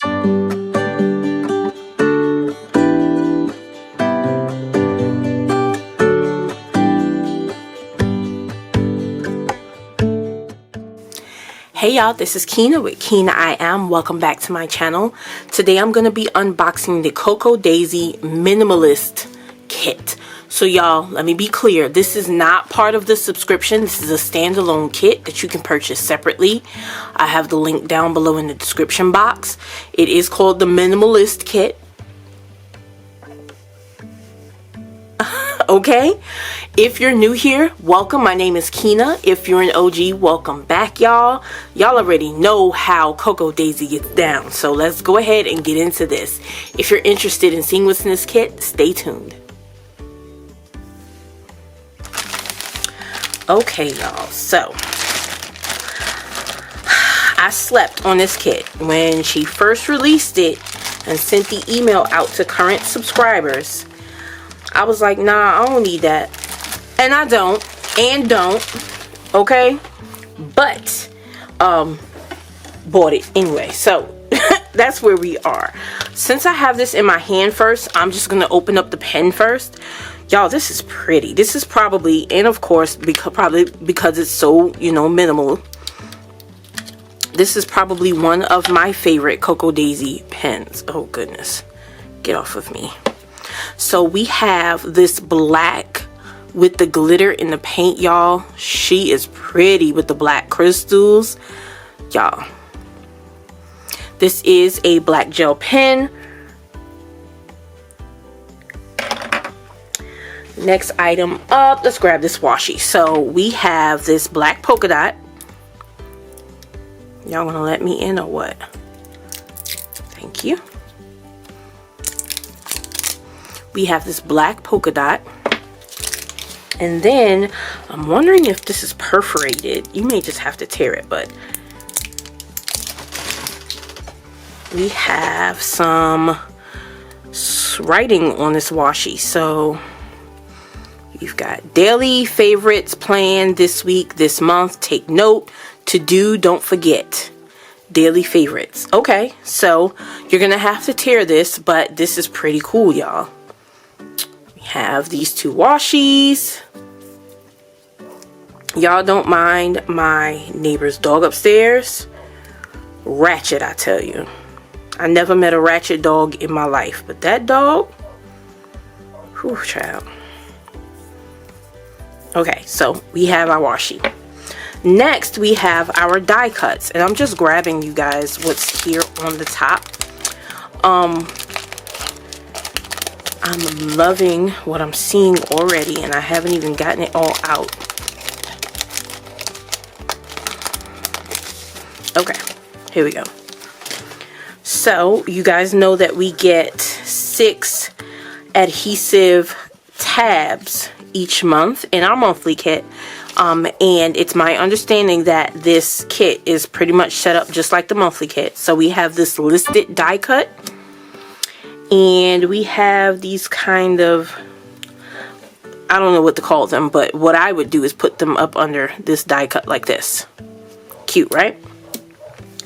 Hey y'all, this is Kinah with KinahIAm. Welcome back to my channel. Today I'm going to be unboxing the Cocoa Daisy Minimalist kit. So y'all, let me be clear. This is not part of the subscription. This is a standalone kit that you can purchase separately. I have the link down below in the description box. It is called the Minimalist kit. Okay, if you're new here, welcome. My name is Kinah. If you're an OG, welcome back, y'all. Y'all already know how Cocoa Daisy gets down, so let's go ahead and get into this. If you're interested in seeing what's in this kit, stay tuned. Okay, y'all, so I slept on this kit when she first released it and sent the email out to current subscribers. I was like, nah, I don't need that. And I don't. Okay? But, bought it anyway. So, that's where we are. Since I have this in my hand first, I'm just going to open up the pen first. Y'all, this is pretty. This is probably, and of course, probably because it's so, you know, minimal. This is probably one of my favorite Cocoa Daisy pens. Oh, goodness. Get off of me. So we have this black with the glitter in the paint, y'all. She is pretty with the black crystals, y'all. This is a black gel pen. Next item up, let's grab this washi. So we have this black polka dot. Y'all gonna let me in or what? Thank you. We have this black polka dot. And then I'm wondering if this is perforated. You may just have to tear it, but we have some writing on this washi. So you've got daily favorites planned this week, this month. Take note. To do, don't forget. Daily favorites. Okay, so you're gonna have to tear this, but this is pretty cool, y'all. Have these two washies. Y'all don't mind my neighbor's dog upstairs. Ratchet, I tell you. I never met a ratchet dog in my life, but that dog, whew, child. Okay, so we have our washi. Next, we have our die cuts, and I'm just grabbing you guys what's here on the top. I'm loving what I'm seeing already, and I haven't even gotten it all out. Okay, here we go. So, you guys know that we get 6 adhesive tabs each month in our monthly kit. And it's my understanding that this kit is pretty much set up just like the monthly kit. So, we have this listed die cut. And we have these kind of, I don't know what to call them, but what I would do is put them up under this die cut like this. Cute, right?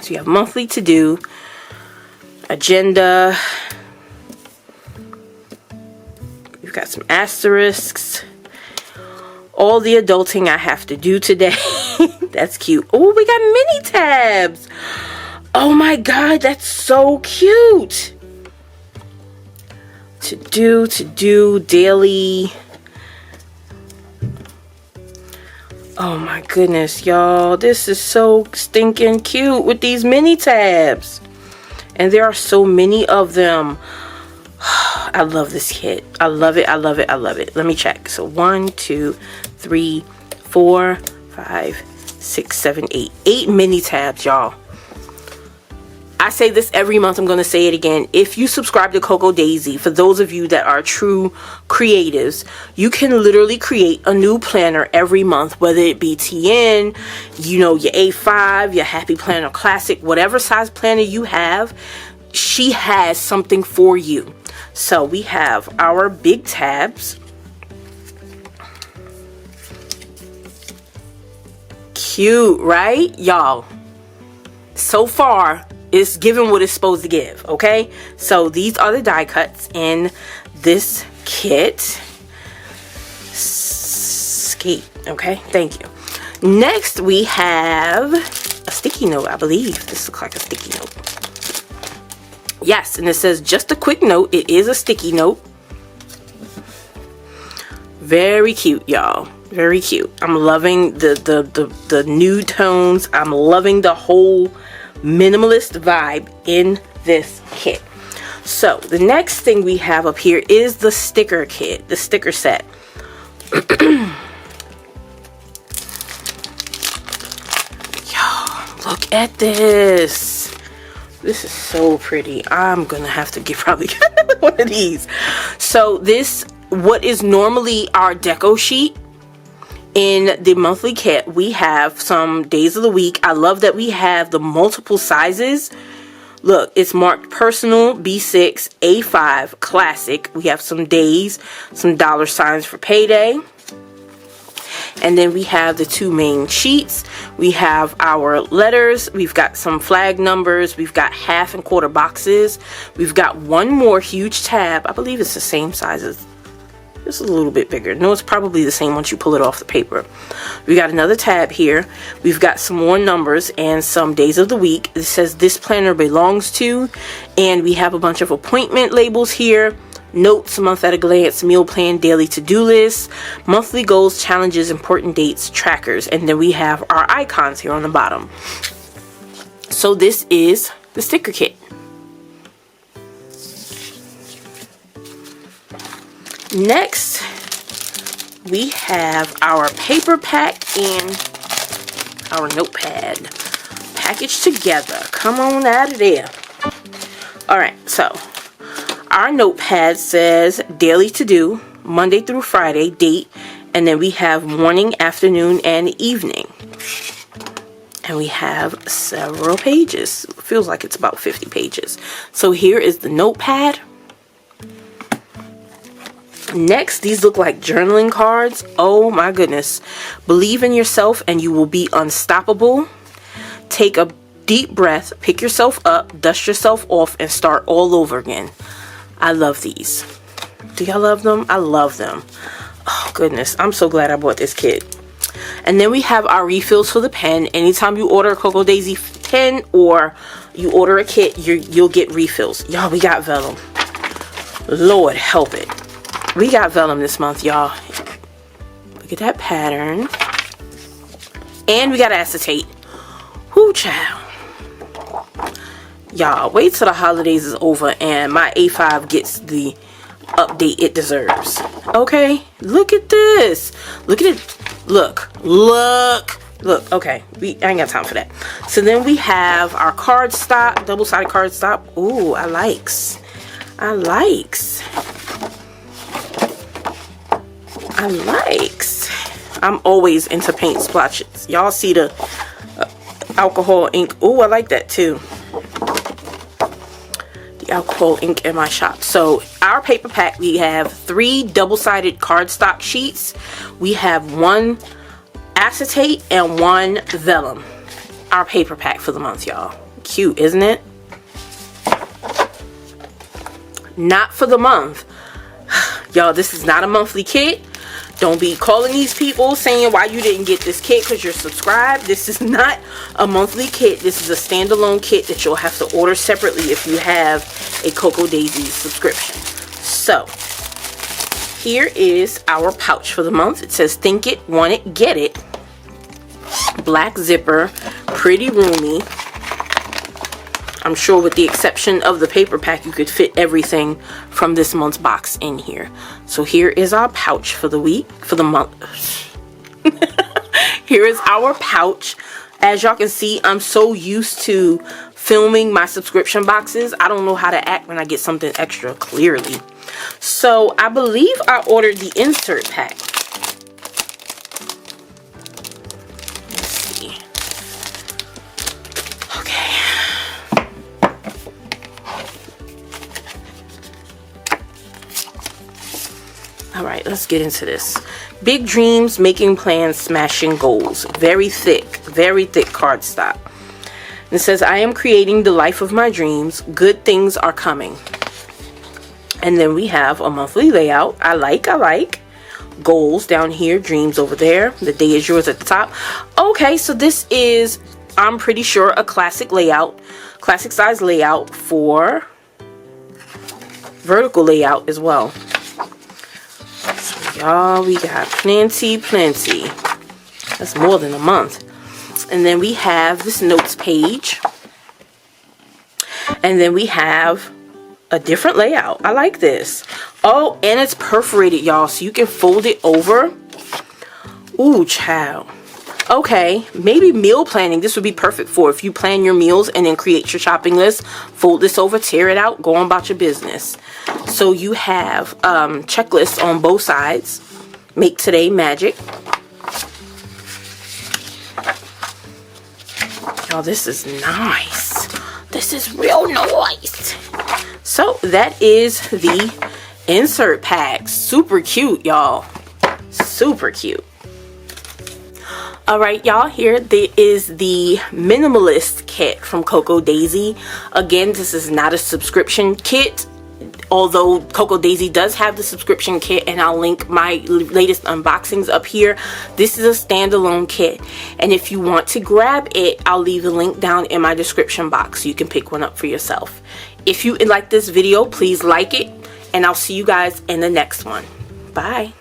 So you have monthly to do, agenda, you've got some asterisks, all the adulting I have to do today. That's cute. Oh, we got mini tabs. Oh my God, that's so cute. To do daily. Oh my goodness, y'all, this is so stinking cute with these mini tabs, and there are so many of them. I love this kit. I love it. I love it. I love it. Let me check. So 1, 2, 3, 4, 5, 6, 7, 8. 8 mini tabs, y'all. I say this every month. I'm going to say it again. If you subscribe to Cocoa Daisy, for those of you that are true creatives, you can literally create a new planner every month, whether it be TN, you know, your A5, your Happy Planner Classic, whatever size planner you have, she has something for you. So we have our big tabs. Cute, right? Y'all, so far, It's giving what it's supposed to give, okay? So these are the die cuts in this kit. Skate, okay? Thank you. Next, we have a sticky note, I believe. This looks like a sticky note. Yes, and it says, just a quick note. It is a sticky note. Very cute, y'all. Very cute. I'm loving the nude tones. I'm loving the whole minimalist vibe in this kit. So, the next thing we have up here is the sticker kit, the sticker set. Y'all, look at this. This is so pretty. I'm gonna have to probably get one of these. So this, what is normally our deco sheet in the monthly kit, we have some days of the week. I love that we have the multiple sizes. Look, it's marked personal, B6, A5, classic. We have some days, some dollar signs for payday. And then we have the two main sheets. We have our letters. We've got some flag numbers. We've got half and quarter boxes. We've got one more huge tab. I believe it's the same size as this, is a little bit bigger. No, it's probably the same once you pull it off the paper. We got another tab here. We've got some more numbers and some days of the week. It says this planner belongs to. And we have a bunch of appointment labels here. Notes, month at a glance, meal plan, daily to-do list, monthly goals, challenges, important dates, trackers, and then we have our icons here on the bottom. So this is the sticker kit. Next, we have our paper pack and our notepad packaged together. Come on out of there. Alright, so our notepad says daily to do, Monday through Friday, date, and then we have morning, afternoon, and evening. And we have several pages. It feels like it's about 50 pages. So here is the notepad. Next, these look like journaling cards. Oh my goodness. Believe in yourself and you will be unstoppable. Take a deep breath, pick yourself up, dust yourself off, and start all over again. I love these. Do y'all love them? I love them. Oh goodness, I'm so glad I bought this kit. And then we have our refills for the pen. Anytime you order a Cocoa Daisy pen or you order a kit, you'll get refills. Y'all, we got vellum. Lord help it. We got vellum this month, y'all. Look at that pattern. And we got acetate. Whoo, child. Y'all, wait till the holidays is over and my A5 gets the update it deserves. Okay? Look at this. Look at it. Look. Okay. I ain't got time for that. So then we have our card stop, double-sided card stop. Ooh, I likes. I'm always into paint splotches. Y'all see the alcohol ink. Ooh, I like that too. Alcohol ink in my shop. So our paper pack, we have 3 double-sided cardstock sheets. We have 1 acetate and 1 vellum. Our paper pack for the month, y'all. Cute, isn't it? Not for the month. Y'all, this is not a monthly kit. Don't be calling these people saying why you didn't get this kit because you're subscribed. This is not a monthly kit. This is a standalone kit that you'll have to order separately if you have a Cocoa Daisy subscription. So, here is our pouch for the month. It says think it, want it, get it. Black zipper, pretty roomy. I'm sure with the exception of the paper pack, you could fit everything from this month's box in here. So here is our pouch for the month. Here is our pouch. As y'all can see, I'm so used to filming my subscription boxes. I don't know how to act when I get something extra, clearly. So I believe I ordered the insert pack. Alright, let's get into this. Big dreams, making plans, smashing goals. Very thick cardstock. It says, I am creating the life of my dreams. Good things are coming. And then we have a monthly layout. I like. Goals down here, dreams over there. The day is yours at the top. Okay, so this is, I'm pretty sure, a classic layout. Classic size layout for vertical layout as well. So y'all, we got plenty. That's more than a month. And then we have this notes page. And then we have a different layout. I like this. Oh, and it's perforated, y'all, so you can fold it over. Ooh, child. Okay, maybe meal planning. This would be perfect for if you plan your meals and then create your shopping list. Fold this over, tear it out, go on about your business. So you have checklists on both sides. Make today magic. Y'all, this is nice. This is real nice. So that is the insert pack. Super cute, y'all. Super cute. Alright, y'all, here is the Minimalist kit from Coco Daisy. Again, this is not a subscription kit, although Coco Daisy does have the subscription kit, and I'll link my latest unboxings up here. This is a standalone kit, and if you want to grab it, I'll leave the link down in my description box so you can pick one up for yourself. If you like this video, please like it, and I'll see you guys in the next one. Bye.